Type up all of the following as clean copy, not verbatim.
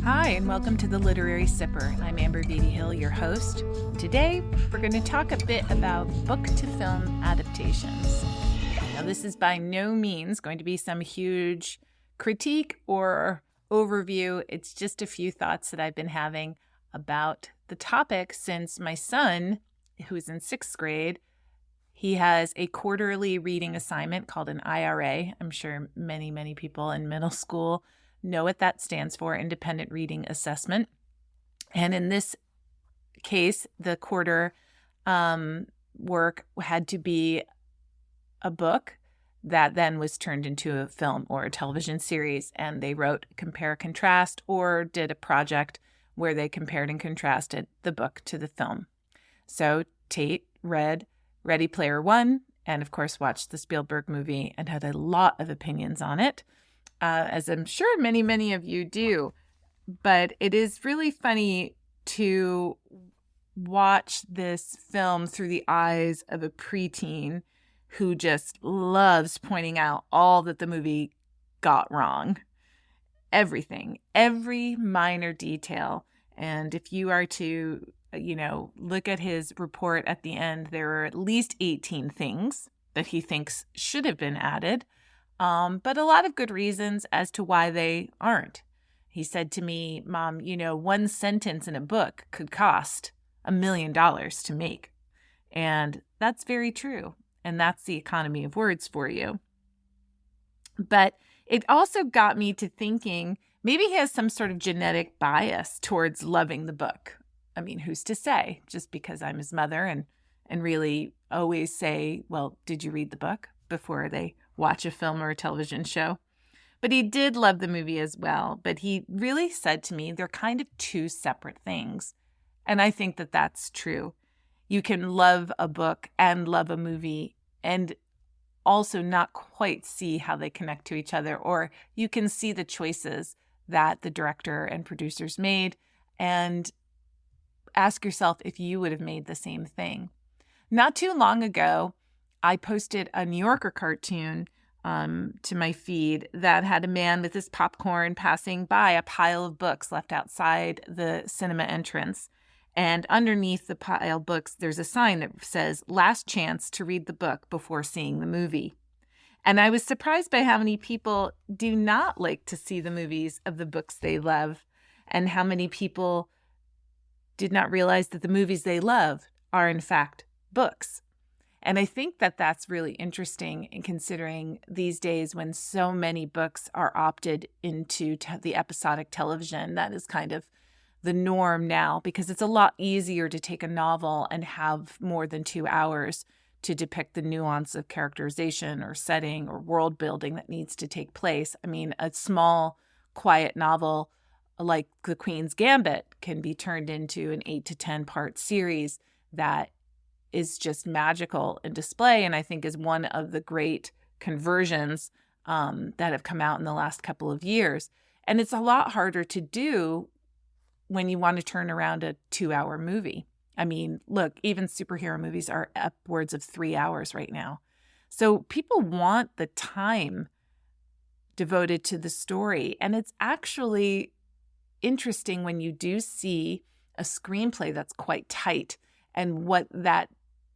Hi, and welcome to the Literary Sipper. I'm Amber Beatty Hill, your host. Today, we're going to talk a bit about book-to-film adaptations. Now, this is by no means going to be some huge critique or overview. It's just a few thoughts that I've been having about the topic since my son, who's in 6th grade, he has a quarterly reading assignment called an IRA. I'm sure many people in middle school know what that stands for, Independent Reading Assessment. And in this case, the quarter work had to be a book that then was turned into a film or a television series. And they wrote compare, contrast, or did a project where they compared and contrasted the book to the film. So Tate read Ready Player One and, of course, watched the Spielberg movie and had a lot of opinions on it. As I'm sure many of you do. But it is really funny to watch this film through the eyes of a preteen who just loves pointing out all that the movie got wrong. Everything, every minor detail. And if you are to, look at his report at the end, there are at least 18 things that he thinks should have been added. But a lot of good reasons as to why they aren't. He said to me, Mom, one sentence in a book could cost $1 million to make. And that's very true. And that's the economy of words for you. But it also got me to thinking maybe he has some sort of genetic bias towards loving the book. I mean, who's to say? Just because I'm his mother and really always say, well, did you read the book before they watch a film or a television show? But he did love the movie as well. But he really said to me, they're kind of two separate things. And I think that that's true. You can love a book and love a movie and also not quite see how they connect to each other. Or you can see the choices that the director and producers made and ask yourself if you would have made the same thing. Not too long ago, I posted a New Yorker cartoon to my feed that had a man with his popcorn passing by a pile of books left outside the cinema entrance. And underneath the pile of books, there's a sign that says, last chance to read the book before seeing the movie. And I was surprised by how many people do not like to see the movies of the books they love, and how many people did not realize that the movies they love are, in fact, books. And I think that that's really interesting in considering these days when so many books are opted into the episodic television. That is kind of the norm now, because it's a lot easier to take a novel and have more than 2 hours to depict the nuance of characterization or setting or world building that needs to take place. I mean, a small, quiet novel like The Queen's Gambit can be turned into an 8 to 10 part series that is just magical in display, and I think is one of the great conversions that have come out in the last couple of years. And it's a lot harder to do when you want to turn around a 2-hour movie. I mean, look, even superhero movies are upwards of 3 hours right now. So people want the time devoted to the story. And it's actually interesting when you do see a screenplay that's quite tight and what that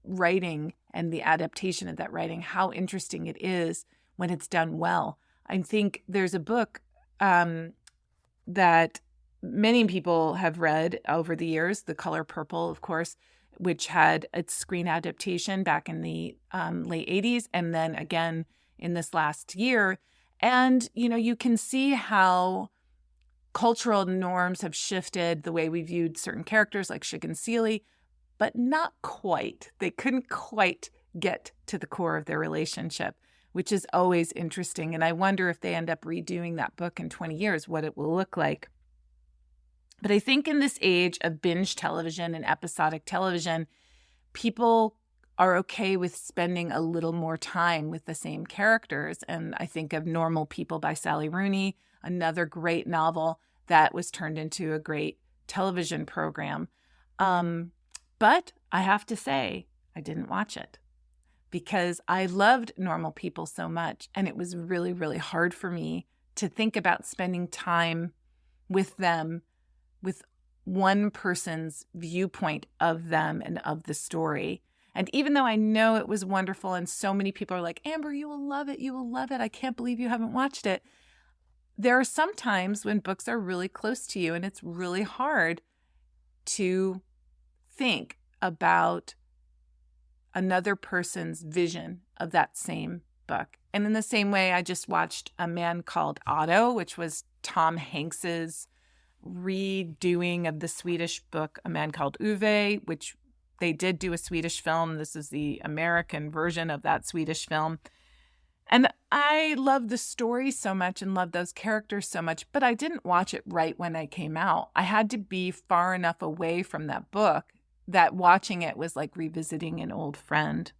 writing and the adaptation of that writing, how interesting it is when it's done well. I think there's a book that many people have read over the years, The Color Purple, of course, which had its screen adaptation back in the late 80s and then again in this last year. And, you can see how cultural norms have shifted the way we viewed certain characters like Shig and Seeley, but not quite. They couldn't quite get to the core of their relationship, which is always interesting. And I wonder if they end up redoing that book in 20 years, what it will look like. But I think in this age of binge television and episodic television, people are okay with spending a little more time with the same characters. And I think of Normal People by Sally Rooney, another great novel that was turned into a great television program. But I have to say, I didn't watch it because I loved Normal People so much. And it was really, really hard for me to think about spending time with them, with one person's viewpoint of them and of the story. And even though I know it was wonderful and so many people are like, Amber, you will love it. You will love it. I can't believe you haven't watched it. There are some times when books are really close to you and it's really hard to think about another person's vision of that same book. And in the same way, I just watched A Man Called Otto, which was Tom Hanks's redoing of the Swedish book A Man Called Ove, which they did do a Swedish film. This is the American version of that Swedish film. And I love the story so much and love those characters so much, but I didn't watch it right when I came out. I had to be far enough away from that book that watching it was like revisiting an old friend.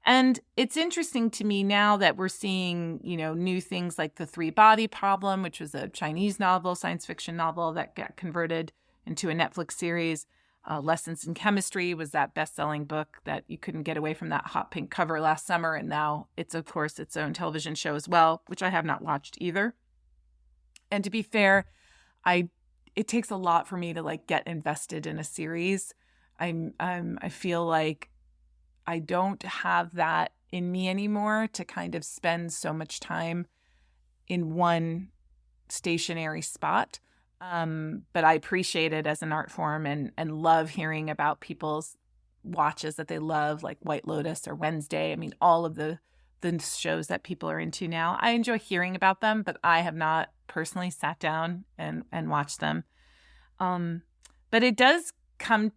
And it's interesting to me now that we're seeing, new things like The Three Body Problem, which was a Chinese novel, science fiction novel that got converted into a Netflix series. Lessons in Chemistry was that best-selling book that you couldn't get away from that hot pink cover last summer. And now it's, of course, its own television show as well, which I have not watched either. And to be fair, it takes a lot for me to get invested in a series. I feel like I don't have that in me anymore to kind of spend so much time in one stationary spot. But I appreciate it as an art form and love hearing about people's watches that they love, like White Lotus or Wednesday. I mean, all of the shows that people are into now. I enjoy hearing about them, but I have not personally sat down and watched them. But it does come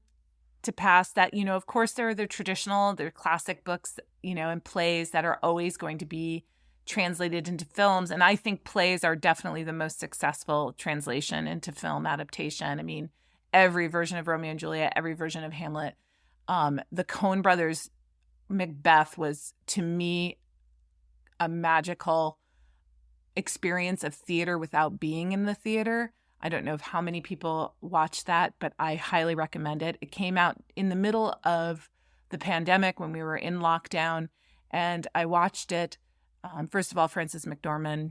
to pass that, of course, there are the classic books, and plays that are always going to be translated into films. And I think plays are definitely the most successful translation into film adaptation. I mean, every version of Romeo and Juliet, every version of Hamlet, the Coen brothers' Macbeth was, to me, a magical experience of theater without being in the theater. I don't know how many people watched that, but I highly recommend it. It came out in the middle of the pandemic when we were in lockdown, and I watched it. First of all, Frances McDormand,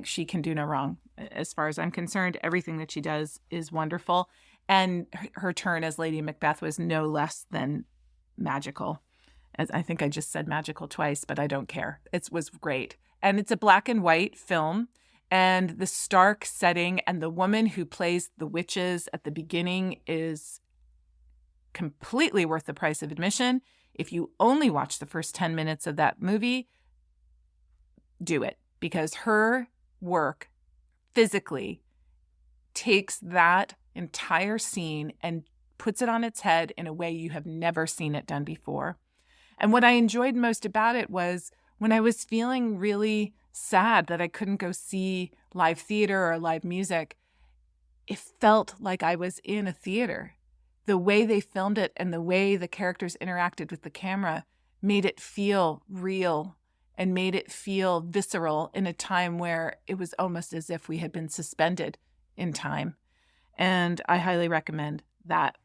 she can do no wrong. As far as I'm concerned, everything that she does is wonderful. And her turn as Lady Macbeth was no less than magical. As I think I just said magical twice, but I don't care. It was great. And it's a black and white film. And the stark setting and the woman who plays the witches at the beginning is completely worth the price of admission. If you only watch the first 10 minutes of that movie, do it, because her work physically takes that entire scene and puts it on its head in a way you have never seen it done before. And what I enjoyed most about it was when I was feeling really sad that I couldn't go see live theater or live music, it felt like I was in a theater. The way they filmed it and the way the characters interacted with the camera made it feel real and made it feel visceral in a time where it was almost as if we had been suspended in time. And I highly recommend that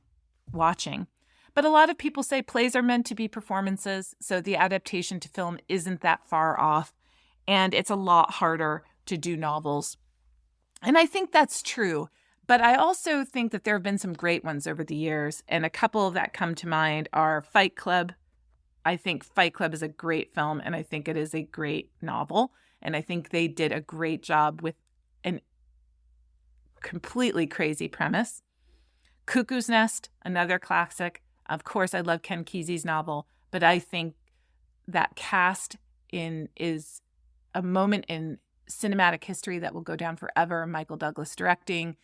watching. But a lot of people say plays are meant to be performances, so the adaptation to film isn't that far off, and it's a lot harder to do novels. And I think that's true, but I also think that there have been some great ones over the years, and a couple that come to mind are Fight Club. I think Fight Club is a great film, and I think it is a great novel. And I think they did a great job with a completely crazy premise. Cuckoo's Nest, another classic. Of course, I love Ken Kesey's novel, but I think that cast is a moment in cinematic history that will go down forever. Michael Douglas directing,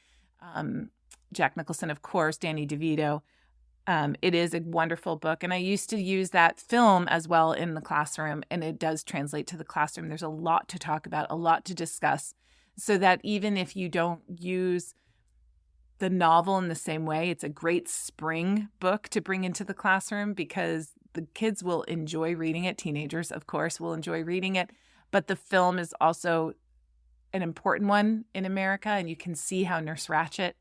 Jack Nicholson, of course, Danny DeVito. It is a wonderful book, and I used to use that film as well in the classroom, and it does translate to the classroom. There's a lot to talk about, a lot to discuss, so that even if you don't use the novel in the same way, it's a great spring book to bring into the classroom because the kids will enjoy reading it. Teenagers, of course, will enjoy reading it, but the film is also an important one in America, and you can see how Nurse Ratched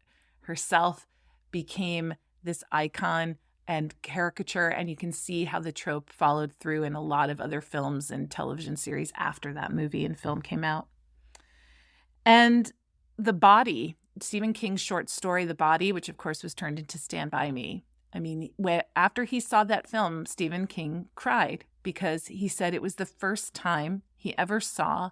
herself became this icon and caricature, and you can see how the trope followed through in a lot of other films and television series after that movie and film came out. And The Body, Stephen King's short story, The Body, which of course was turned into Stand By Me. I mean, after he saw that film, Stephen King cried because he said it was the first time he ever saw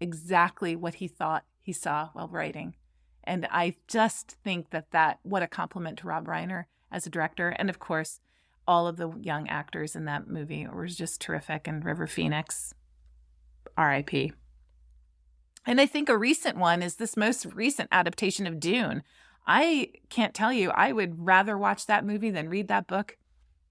exactly what he thought he saw while writing. And I just think that what a compliment to Rob Reiner as a director. And of course, all of the young actors in that movie were just terrific. And River Phoenix, R.I.P. And I think a recent one is this most recent adaptation of Dune. I can't tell you, I would rather watch that movie than read that book,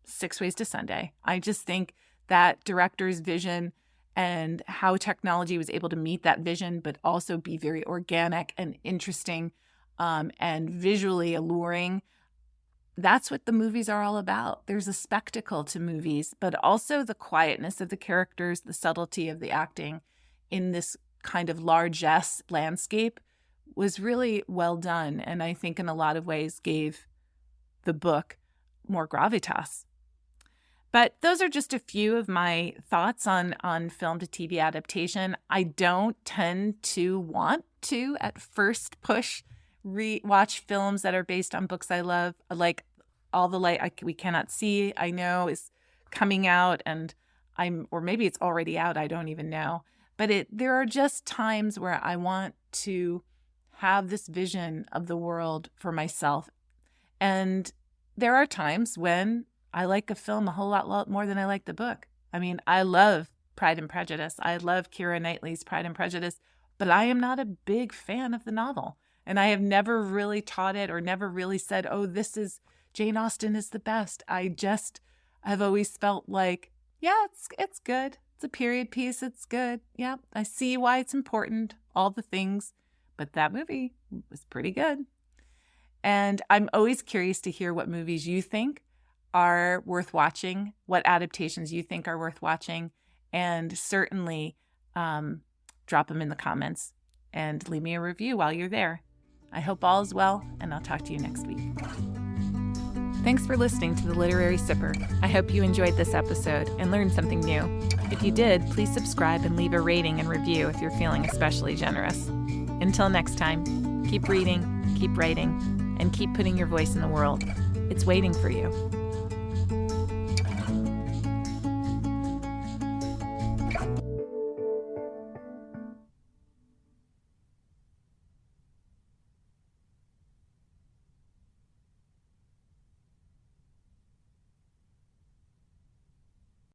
6 Ways to Sunday. I just think that director's vision and how technology was able to meet that vision, but also be very organic and interesting and visually alluring. That's what the movies are all about. There's a spectacle to movies, but also the quietness of the characters, the subtlety of the acting in this kind of largesse landscape was really well done. And I think in a lot of ways gave the book more gravitas. But those are just a few of my thoughts on film to TV adaptation. I don't tend to want to, at first push, watch films that are based on books I love. Like All the Light We Cannot See, I know is coming out, and or maybe it's already out, I don't even know. But there are just times where I want to have this vision of the world for myself. And there are times when I like a film a whole lot more than I like the book. I mean, I love Pride and Prejudice. I love Keira Knightley's Pride and Prejudice, but I am not a big fan of the novel. And I have never really taught it or never really said, oh, Jane Austen is the best. I've always felt like, yeah, it's good. It's a period piece. It's good. Yeah, I see why it's important, all the things. But that movie was pretty good. And I'm always curious to hear what movies you think are worth watching, what adaptations you think are worth watching, and certainly drop them in the comments and leave me a review while you're there. I hope all is well, and I'll talk to you next week. Thanks for listening to The Literary Sipper. I hope you enjoyed this episode and learned something new. If you did, please subscribe and leave a rating and review if you're feeling especially generous. Until next time, keep reading, keep writing, and keep putting your voice in the world. It's waiting for you.